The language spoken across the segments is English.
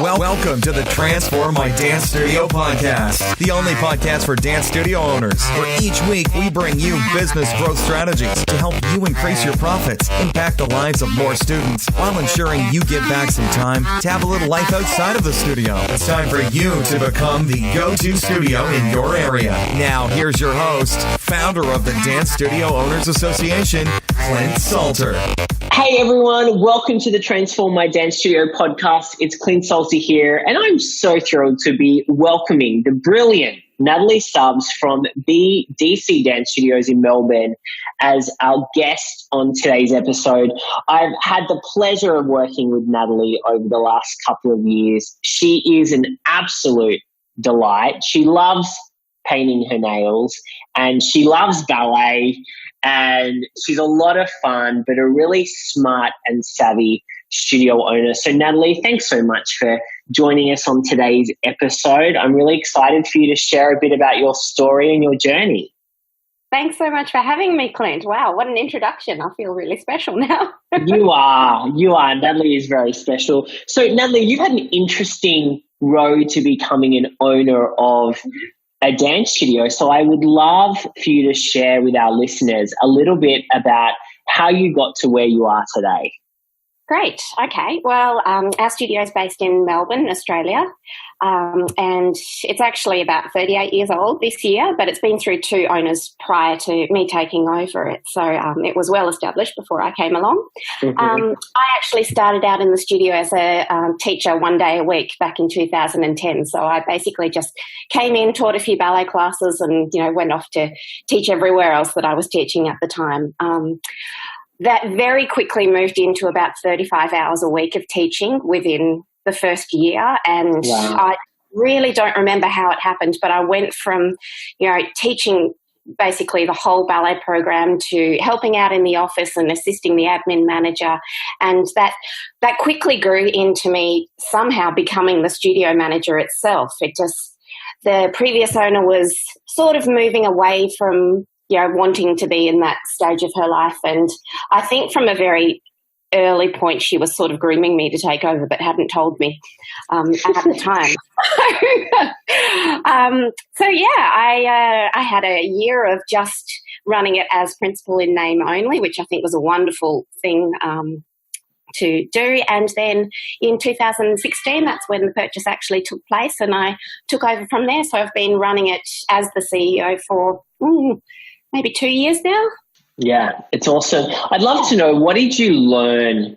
Welcome to the Transform My Dance Studio podcast, the only podcast for dance studio owners, where each week we bring you business growth strategies to help you increase your profits, impact the lives of more students, while ensuring you get back some time to have a little life outside of the studio. It's time for you to become the go-to studio in your area. Now, here's your host, founder of the Dance Studio Owners Association, Clint Salter. Hey everyone, welcome to the Transform My Dance Studio podcast. It's Clint Salty here, and I'm so thrilled to be welcoming the brilliant Natalie Stubbs from BDC Dance Studios in Melbourne as our guest on today's episode. I've had the pleasure of working with Natalie over the last couple of years. She is an absolute delight. She loves painting her nails and she loves ballet. And she's a lot of fun, but a really smart and savvy studio owner. So Natalie, thanks so much for joining us on today's episode. I'm really excited for you to share a bit about your story and your journey. Thanks so much for having me, Clint. Wow, what an introduction. I feel really special now. You are. Natalie is very special. So Natalie, you've had an interesting road to becoming an owner of a dance studio. So I would love for you to share with our listeners a little bit about how you got to where you are today. Great. Okay. Well, our studio is based in Melbourne, Australia, and it's actually about 38 years old this year, but it's been through two owners prior to me taking over it. So it was well established before I came along. Mm-hmm. I actually started out in the studio as a teacher one day a week back in 2010. So I basically just came in, taught a few ballet classes and, went off to teach everywhere else that I was teaching at the time. That very quickly moved into about 35 hours a week of teaching within the first year. And wow. I really don't remember how it happened, but I went from, teaching basically the whole ballet program to helping out in the office and assisting the admin manager. And that quickly grew into me somehow becoming the studio manager itself. The previous owner was sort of moving away from wanting to be in that stage of her life. And I think from a very early point, she was sort of grooming me to take over, but hadn't told me at the time. I had a year of just running it as principal in name only, which I think was a wonderful thing to do. And then in 2016, that's when the purchase actually took place, and I took over from there. So I've been running it as the CEO for maybe 2 years now. Yeah, it's awesome. I'd love to know, what did you learn,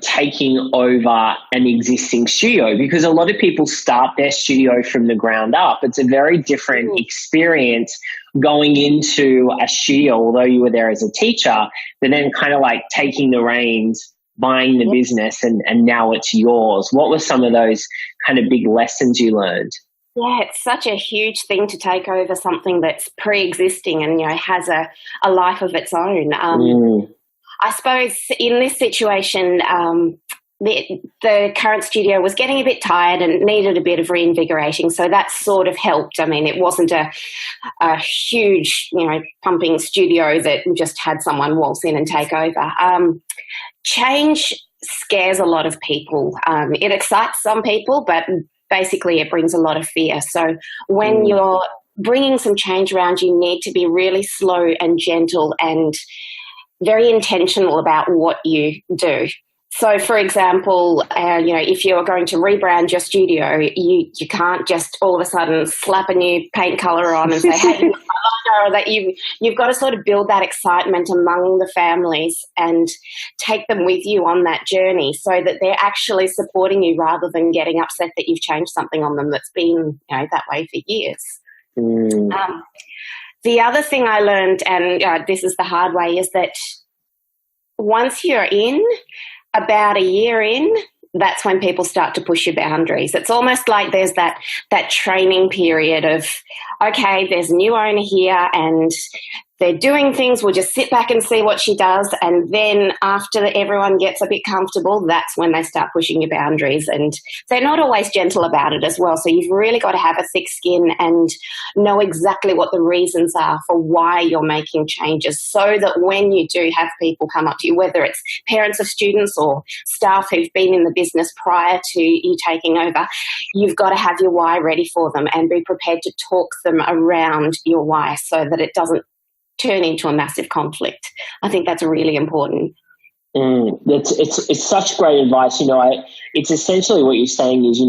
taking over an existing studio? Because a lot of people start their studio from the ground up. It's a very different experience going into a studio, although you were there as a teacher, but then kind of like taking the reins, buying the business, and now it's yours. What were some of those kind of big lessons you learned? Yeah, it's such a huge thing to take over something that's pre-existing and, has a life of its own. I suppose in this situation, the current studio was getting a bit tired and needed a bit of reinvigorating. So that sort of helped. I mean, it wasn't a huge, pumping studio that just had someone waltz in and take over. Change scares a lot of people. It excites some people, but basically it brings a lot of fear. So when you're bringing some change around, you need to be really slow and gentle and very intentional about what you do. So, for example, if you're going to rebrand your studio, you can't just all of a sudden slap a new paint colour on and say, hey, or that you've got to sort of build that excitement among the families and take them with you on that journey so that they're actually supporting you rather than getting upset that you've changed something on them that's been that way for years. The other thing I learned, and this is the hard way, is that once you're about a year in, that's when people start to push your boundaries. It's almost like there's that training period of, okay, there's a new owner here and they're doing things, we'll just sit back and see what she does. And then after everyone gets a bit comfortable, that's when they start pushing your boundaries. And they're not always gentle about it as well. So you've really got to have a thick skin and know exactly what the reasons are for why you're making changes, so that when you do have people come up to you, whether it's parents of students or staff who've been in the business prior to you taking over, you've got to have your why ready for them and be prepared to talk them around your why so that it doesn't turn into a massive conflict. I think that's really important. It's such great advice. It's essentially what you're saying is,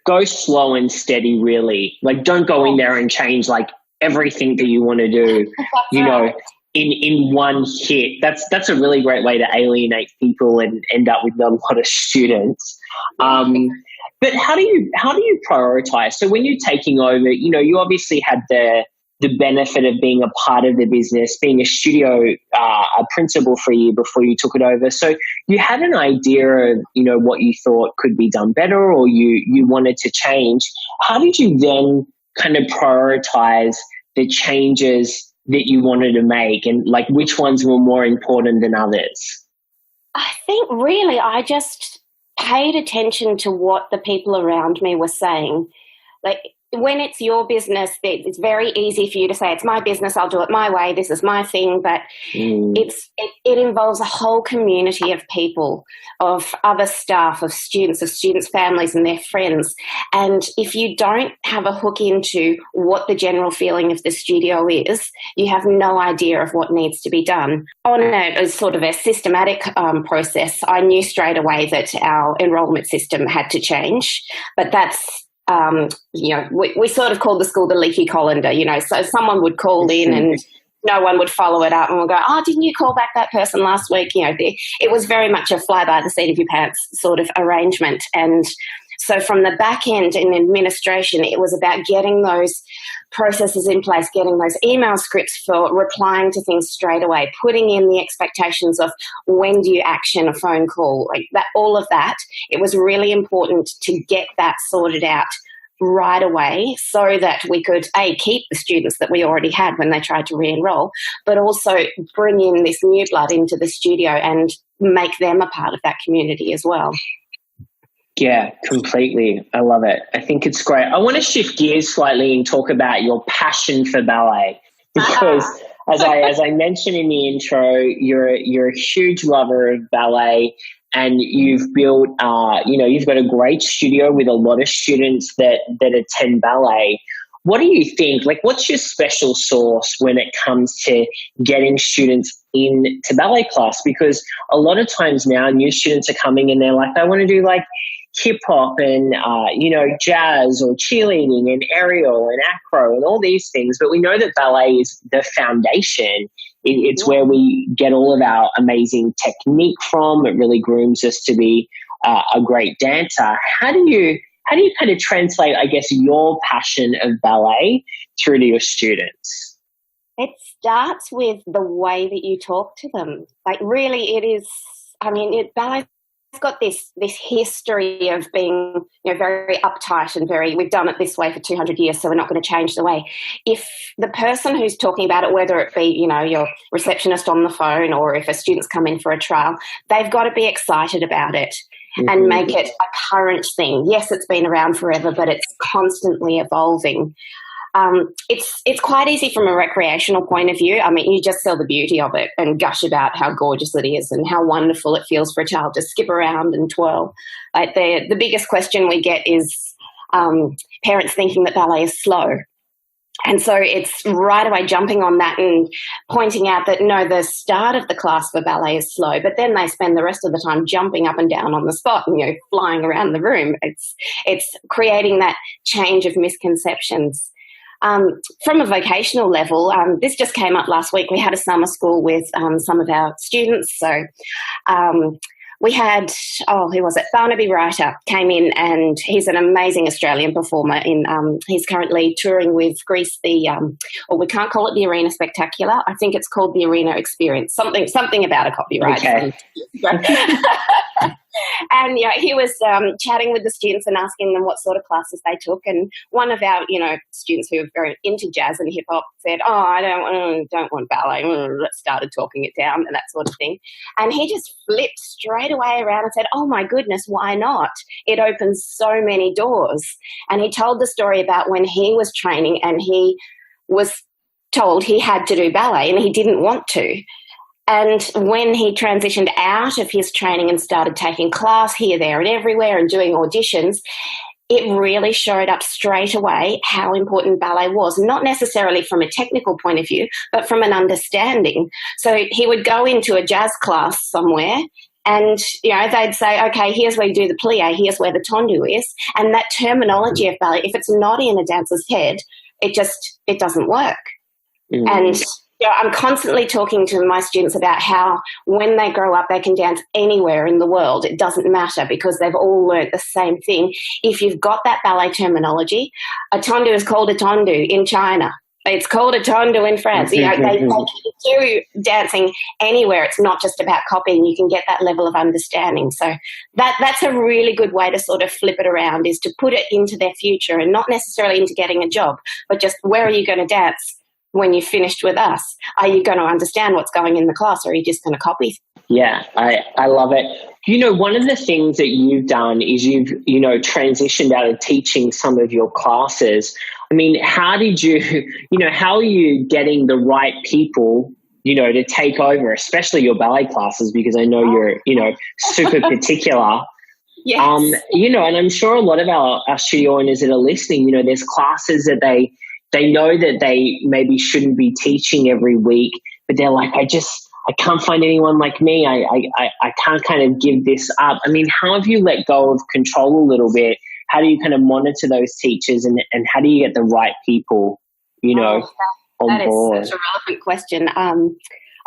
go slow and steady, really. Like, don't go in there and change like everything that you want to do, in one hit. That's a really great way to alienate people and end up with a lot of students. But how do you prioritize? So when you're taking over, you obviously had the benefit of being a part of the business, being a studio a principal for a year before you took it over. So you had an idea of, what you thought could be done better, or you wanted to change. How did you then kind of prioritize the changes that you wanted to make, and like which ones were more important than others? I think really I just paid attention to what the people around me were saying. Like, when it's your business, it's very easy for you to say, it's my business, I'll do it my way, this is my thing. But it involves a whole community of people, of other staff, of students' families and their friends. And if you don't have a hook into what the general feeling of the studio is, you have no idea of what needs to be done. On a sort of a systematic process, I knew straight away that our enrolment system had to change. But that's we sort of called the school the leaky colander, so someone would call in and no one would follow it up, and we'll go, oh, didn't you call back that person last week? It was very much a fly by the seat of your pants sort of arrangement. And so from the back end in administration, it was about getting those processes in place, getting those email scripts for replying to things straight away, putting in the expectations of when do you action a phone call, like that, all of that. It was really important to get that sorted out right away so that we could, keep the students that we already had when they tried to re-enroll, but also bring in this new blood into the studio and make them a part of that community as well. Yeah, completely. I love it. I think it's great. I want to shift gears slightly and talk about your passion for ballet, because as I mentioned in the intro, you're a huge lover of ballet, and you've built you've got a great studio with a lot of students that attend ballet. What do you think? Like, what's your special sauce when it comes to getting students into ballet class? Because a lot of times now new students are coming and they're like, I want to do like hip hop and, jazz or cheerleading and aerial and acro and all these things. But we know that ballet is the foundation. It's where we get all of our amazing technique from. It really grooms us to be a great dancer. How do you kind of translate, I guess, your passion of ballet through to your students? It starts with the way that you talk to them. Like, really, it is, ballet's got this history of being, very uptight and we've done it this way for 200 years, so we're not going to change the way. If the person who's talking about it, whether it be, your receptionist on the phone or if a student's come in for a trial, they've got to be excited about it. And make it a current thing. Yes, it's been around forever, but it's constantly evolving. It's quite easy from a recreational point of view. You just sell the beauty of it and gush about how gorgeous it is and how wonderful it feels for a child to skip around and twirl. Like the biggest question we get is parents thinking that ballet is slow. And so it's right away jumping on that and pointing out that, no, the start of the class for ballet is slow, but then they spend the rest of the time jumping up and down on the spot and, flying around the room. It's creating that change of misconceptions. From a vocational level, this just came up last week. We had a summer school with some of our students. So we had, who was it? Barnaby Writer came in, and he's an amazing Australian performer. He's currently touring with Greece, we can't call it the Arena Spectacular. I think it's called the Arena Experience. Something about a copyright. Okay. And he was chatting with the students and asking them what sort of classes they took. And one of our, students who are very into jazz and hip hop said, "Oh, I don't want ballet." Started talking it down and that sort of thing. And he just flipped straight away around and said, "Oh my goodness, why not? It opens so many doors." And he told the story about when he was training and he was told he had to do ballet and he didn't want to. And when he transitioned out of his training and started taking class here, there and everywhere and doing auditions, it really showed up straight away how important ballet was, not necessarily from a technical point of view, but from an understanding. So he would go into a jazz class somewhere and, they'd say, "Okay, here's where you do the plie, here's where the tendu is." And that terminology of ballet, if it's not in a dancer's head, it doesn't work. And I'm constantly talking to my students about how when they grow up, they can dance anywhere in the world. It doesn't matter because they've all learnt the same thing. If you've got that ballet terminology, a tendu is called a tendu in China. It's called a tendu in France. They do dancing anywhere. It's not just about copying. You can get that level of understanding. So that's a really good way to sort of flip it around, is to put it into their future and not necessarily into getting a job, but just where are you going to dance when you've finished with us? Are you going to understand what's going in the class, or are you just going to copy? Yeah, I love it. One of the things that you've done is you've, transitioned out of teaching some of your classes. I mean, how did you, how are you getting the right people, to take over, especially your ballet classes, because I know you're, super particular. Yes. And I'm sure a lot of our studio owners that are listening, there's classes that they know that they maybe shouldn't be teaching every week, but they're like, I can't find anyone like me. I can't kind of give this up. I mean, how have you let go of control a little bit? How do you kind of monitor those teachers and how do you get the right people, on board? That is such a relevant question.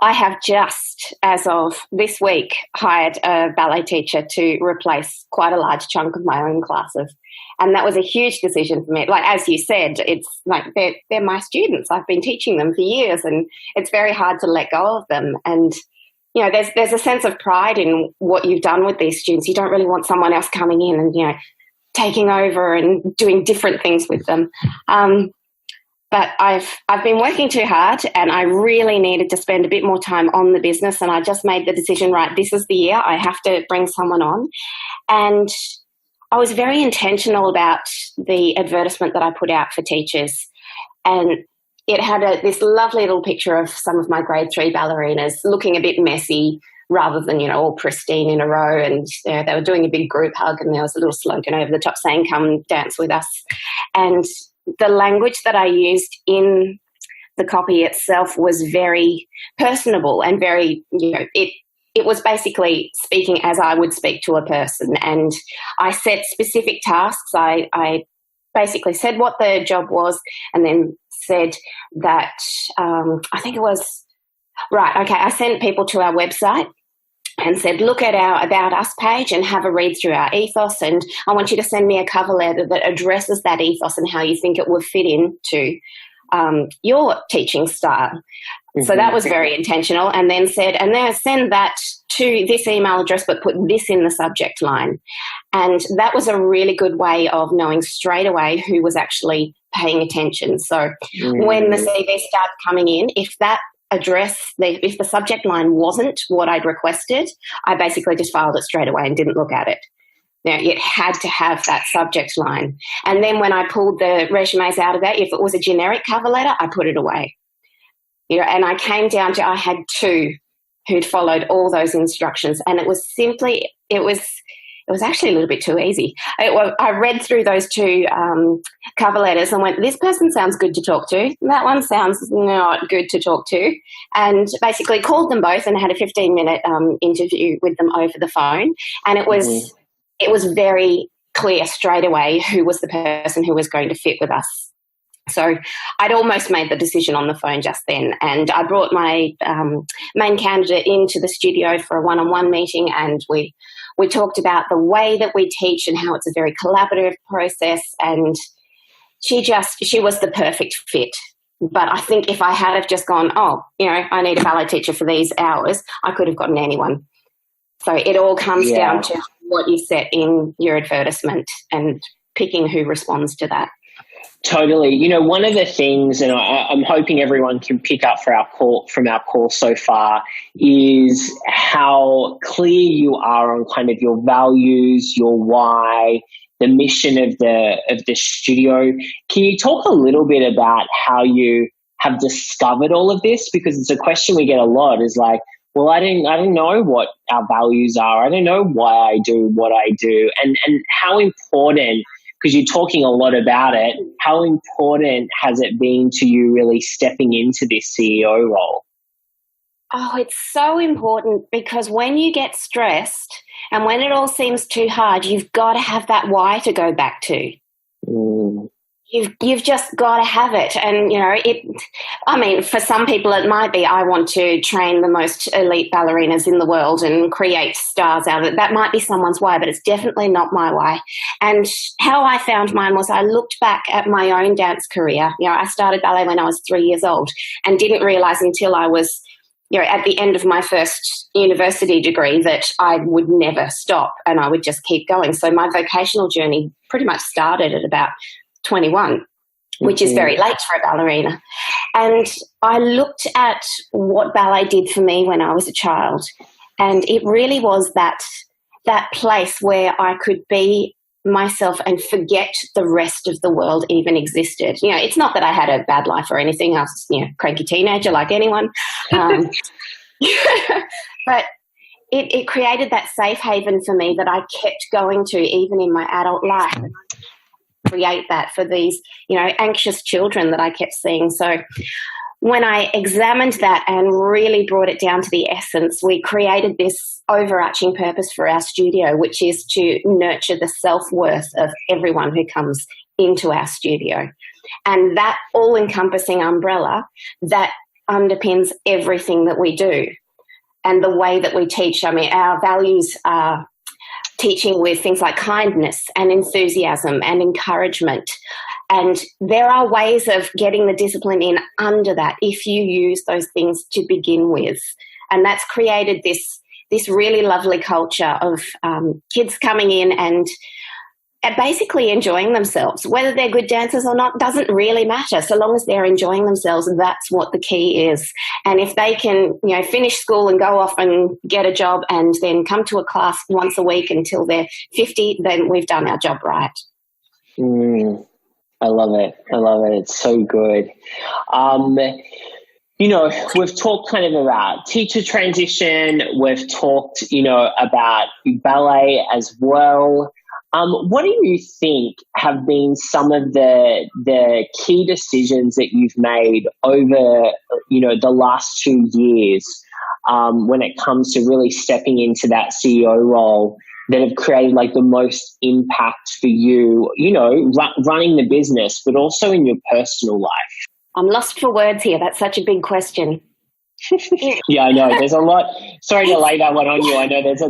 I have just, as of this week, hired a ballet teacher to replace quite a large chunk of my own classes. And that was a huge decision for me. Like, as you said, it's like they're my students. I've been teaching them for years and it's very hard to let go of them. And, there's a sense of pride in what you've done with these students. You don't really want someone else coming in and, taking over and doing different things with them. But I've been working too hard and I really needed to spend a bit more time on the business, and I just made the decision, right, this is the year I have to bring someone on. And I was very intentional about the advertisement that I put out for teachers, and it had this lovely little picture of some of my grade 3 ballerinas looking a bit messy rather than, all pristine in a row, and they were doing a big group hug and there was a little slogan over the top saying, "Come dance with us." And the language that I used in the copy itself was very personable and very, it was basically speaking as I would speak to a person. And I set specific tasks. I basically said what the job was and then said that, I think it was, right, okay, I sent people to our website and said, look at our About Us page and have a read through our ethos, and I want you to send me a cover letter that addresses that ethos and how you think it would fit into your teaching style. Mm-hmm. So that was very intentional. And then said, and then send that to this email address, but put this in the subject line. And that was a really good way of knowing straight away who was actually paying attention. So when the CV started coming in, if that if the subject line wasn't what I'd requested, I basically just filed it straight away and didn't look at it. Now, it had to have that subject line. And then when I pulled the resumes out of that, if it was a generic cover letter, I put it away. And I came down to, I had 2 who'd followed all those instructions, and it was actually a little bit too easy. I read through those 2 cover letters and went, this person sounds good to talk to. That one sounds not good to talk to. And basically called them both and had a 15-minute interview with them over the phone. And it was very clear straight away who was the person who was going to fit with us. So I'd almost made the decision on the phone just then, and I brought my main candidate into the studio for a one-on-one meeting, and we talked about the way that we teach and how it's a very collaborative process, and she was the perfect fit. But I think if I had have just gone, I need a ballet teacher for these hours, I could have gotten anyone. So it all comes down to what you set in your advertisement and picking who responds to that. Totally. You know, one of the things, and I'm hoping everyone can pick up from our call so far, is how clear you are on kind of your values, your why, the mission of the studio. Can you talk a little bit about how you have discovered all of this? Because it's a question we get a lot, is like, well, I don't know what our values are. I don't know why I do what I do, and how important, because you're talking a lot about it, how important has it been to you really stepping into this CEO role? Oh, it's so important, because when you get stressed and when it all seems too hard, you've got to have that why to go back to. You've just got to have it. And, you know, for some people it might be, I want to train the most elite ballerinas in the world and create stars out of it. That might be someone's why, but it's definitely not my why. And how I found mine was I looked back at my own dance career. You know, I started ballet when I was 3 years old and didn't realize until I was, you know, at the end of my first university degree that I would never stop and I would just keep going. So my vocational journey pretty much started at about 21, which is very late for a ballerina. And I looked at what ballet did for me when I was a child, and it really was that place where I could be myself and forget the rest of the world even existed. You know, it's not that I had a bad life or anything. I was, you know, cranky teenager like anyone. But it created that safe haven for me that I kept going to even in my adult life. Create that for these, you know, anxious children that I kept seeing. So when I examined that and really brought it down to the essence, we created this overarching purpose for our studio, which is to nurture the self-worth of everyone who comes into our studio. And that all-encompassing umbrella, that underpins everything that we do and the way that we teach. I mean, our values are teaching with things like kindness and enthusiasm and encouragement. And there are ways of getting the discipline in under that if you use those things to begin with. And that's created this really lovely culture of kids coming in and basically enjoying themselves. Whether they're good dancers or not doesn't really matter. So long as they're enjoying themselves, that's what the key is. And if they can, you know, finish school and go off and get a job and then come to a class once a week until they're 50, then we've done our job right. I love it. I love it. It's so good. You know, we've talked kind of about teacher transition. We've talked, you know, about ballet as well. What do you think have been some of the key decisions that you've made over, you know, the last 2 years when it comes to really stepping into that CEO role that have created like the most impact for you, you know, running the business, but also in your personal life? I'm lost for words here. That's such a big question. Yeah, I know. There's a lot. Sorry to lay that one on you. I know there's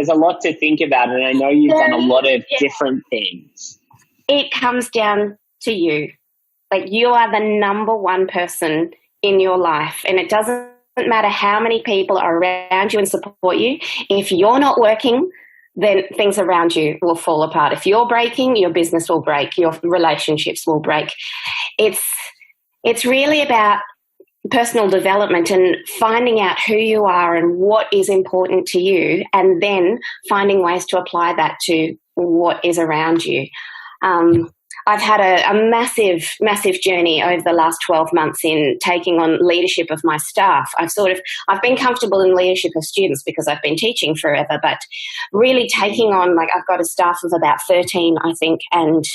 a lot to think about, and I know you've done a lot of different things. It comes down to you. Like, you are the number one person in your life, and it doesn't matter how many people are around you and support you. If you're not working, then things around you will fall apart. If you're breaking, your business will break, your relationships will break. It's really about personal development and finding out who you are and what is important to you, and then finding ways to apply that to what is around you. I've had a massive, massive journey over the last 12 months in taking on leadership of my staff. I've been comfortable in leadership of students because I've been teaching forever, but really taking on, like, I've got a staff of about 13, I think, and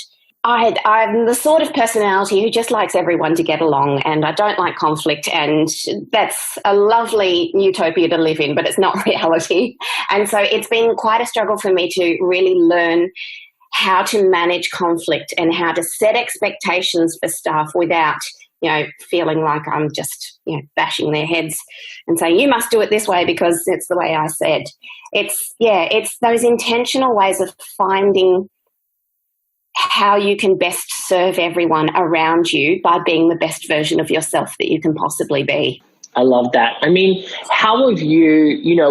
I'm the sort of personality who just likes everyone to get along, and I don't like conflict, and that's a lovely utopia to live in, but it's not reality. And so it's been quite a struggle for me to really learn how to manage conflict and how to set expectations for staff without, you know, feeling like I'm just, you know, bashing their heads and saying, you must do it this way because it's the way I said. It's those intentional ways of finding how you can best serve everyone around you by being the best version of yourself that you can possibly be. I love that. I mean, how have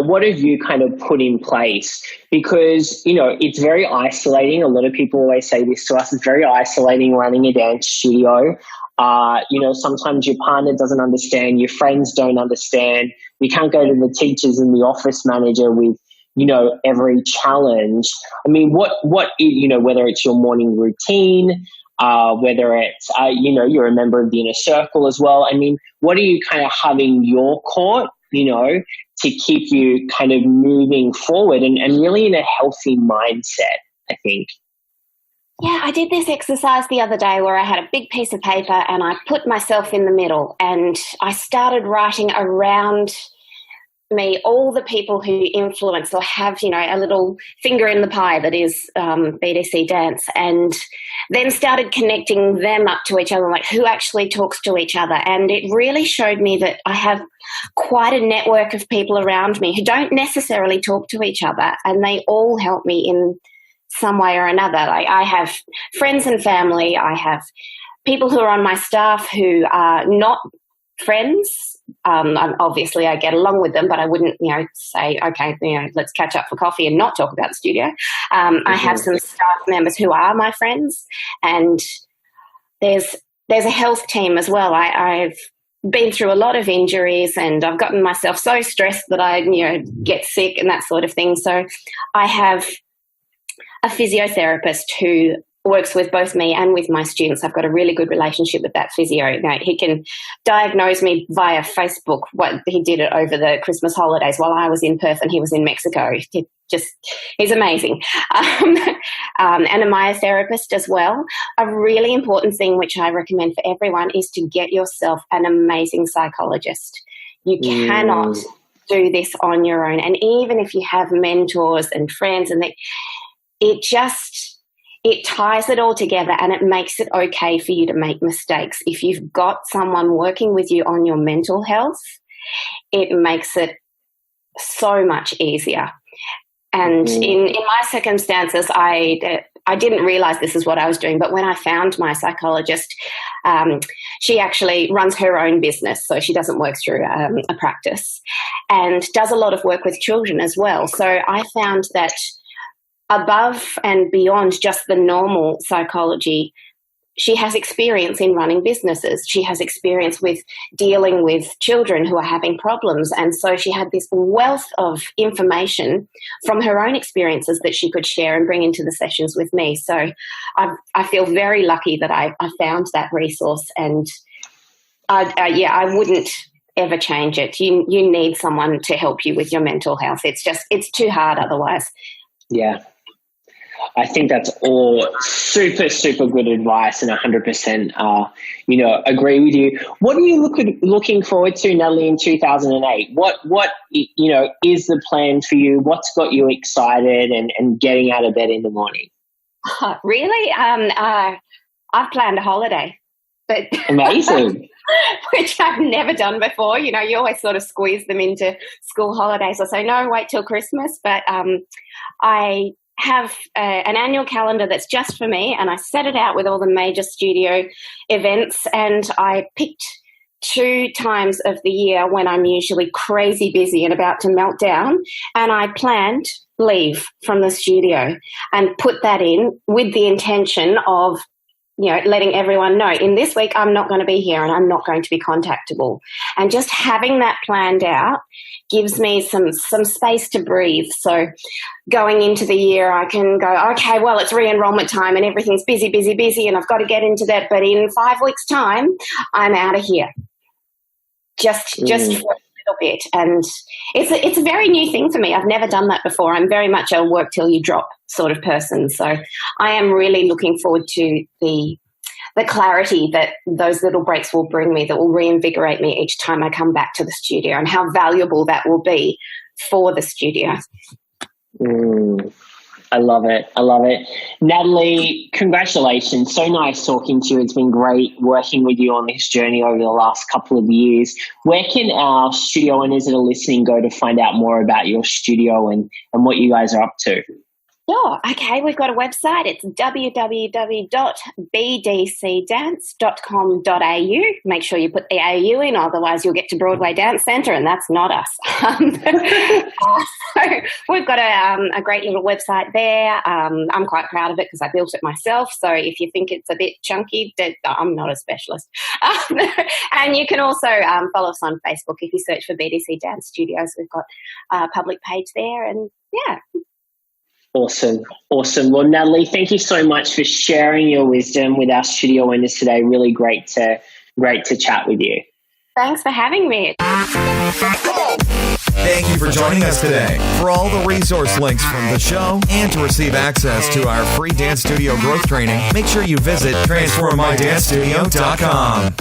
what have you kind of put in place? Because, it's very isolating. A lot of people always say this to us. It's very isolating running a dance studio. Sometimes your partner doesn't understand. Your friends don't understand. You can't go to the teachers and the office manager with, every challenge. I mean, whether it's your morning routine, whether it's, you're a member of the inner circle as well. I mean, what are you kind of having your court, to keep you kind of moving forward and really in a healthy mindset, I think? Yeah, I did this exercise the other day where I had a big piece of paper and I put myself in the middle and I started writing around me all the people who influence or have, a little finger in the pie that is BDC dance, and then started connecting them up to each other, like who actually talks to each other. And it really showed me that I have quite a network of people around me who don't necessarily talk to each other, and they all help me in some way or another. Like I have friends and family. I have people who are on my staff who are not friends. Obviously, I get along with them, but I wouldn't, say, okay, let's catch up for coffee and not talk about the studio. I have some staff members who are my friends, and there's a health team as well. I've been through a lot of injuries, and I've gotten myself so stressed that I, get sick and that sort of thing. So I have a physiotherapist who works with both me and with my students. I've got a really good relationship with that physio. Now, he can diagnose me via Facebook. He did it over the Christmas holidays while I was in Perth and he was in Mexico. He's amazing. And a myotherapist as well. A really important thing which I recommend for everyone is to get yourself an amazing psychologist. You cannot do this on your own. And even if you have mentors and friends, and it ties it all together and it makes it okay for you to make mistakes. If you've got someone working with you on your mental health, it makes it so much easier. And in my circumstances, I didn't realize this is what I was doing, but when I found my psychologist, she actually runs her own business, so she doesn't work through a practice, and does a lot of work with children as well. So I found that above and beyond just the normal psychology, she has experience in running businesses. She has experience with dealing with children who are having problems. And so she had this wealth of information from her own experiences that she could share and bring into the sessions with me. So I feel very lucky that I found that resource, and I wouldn't ever change it. You need someone to help you with your mental health. It's too hard otherwise. Yeah. I think that's all super, super good advice, and 100%, agree with you. What are you looking forward to, Natalie, in 2008? What is the plan for you? What's got you excited and getting out of bed in the morning? Really? I've planned a holiday. But amazing. Which I've never done before. You always sort of squeeze them into school holidays or say, no, wait till Christmas. But I have an annual calendar that's just for me, and I set it out with all the major studio events, and I picked 2 times of the year when I'm usually crazy busy and about to melt down, and I planned leave from the studio and put that in with the intention of letting everyone know in this week I'm not going to be here and I'm not going to be contactable. And just having that planned out gives me some space to breathe. So going into the year, I can go, okay, well, it's re-enrollment time and everything's busy, and I've got to get into that. But in 5 weeks' time, I'm out of here. Just for a little bit. And it's a very new thing for me. I've never done that before. I'm very much a work till you drop sort of person. So I am really looking forward to the clarity that those little breaks will bring me, that will reinvigorate me each time I come back to the studio, and how valuable that will be for the studio. I love it. Natalie, congratulations. So nice talking to you. It's been great working with you on this journey over the last couple of years. Where can our studio owners that are listening go to find out more about your studio and what you guys are up to? Sure. Okay, we've got a website. It's www.bdcdance.com.au. Make sure you put the AU in, otherwise you'll get to Broadway Dance Centre, and that's not us. So we've got a great little website there. I'm quite proud of it because I built it myself. So if you think it's a bit chunky, I'm not a specialist. And you can also follow us on Facebook. If you search for BDC Dance Studios, we've got a public page there. And yeah. Awesome. Well, Natalie, thank you so much for sharing your wisdom with our studio owners today. Really great to chat with you. Thanks for having me. Thank you for joining us today. For all the resource links from the show and to receive access to our free dance studio growth training, make sure you visit transformmydancestudio.com.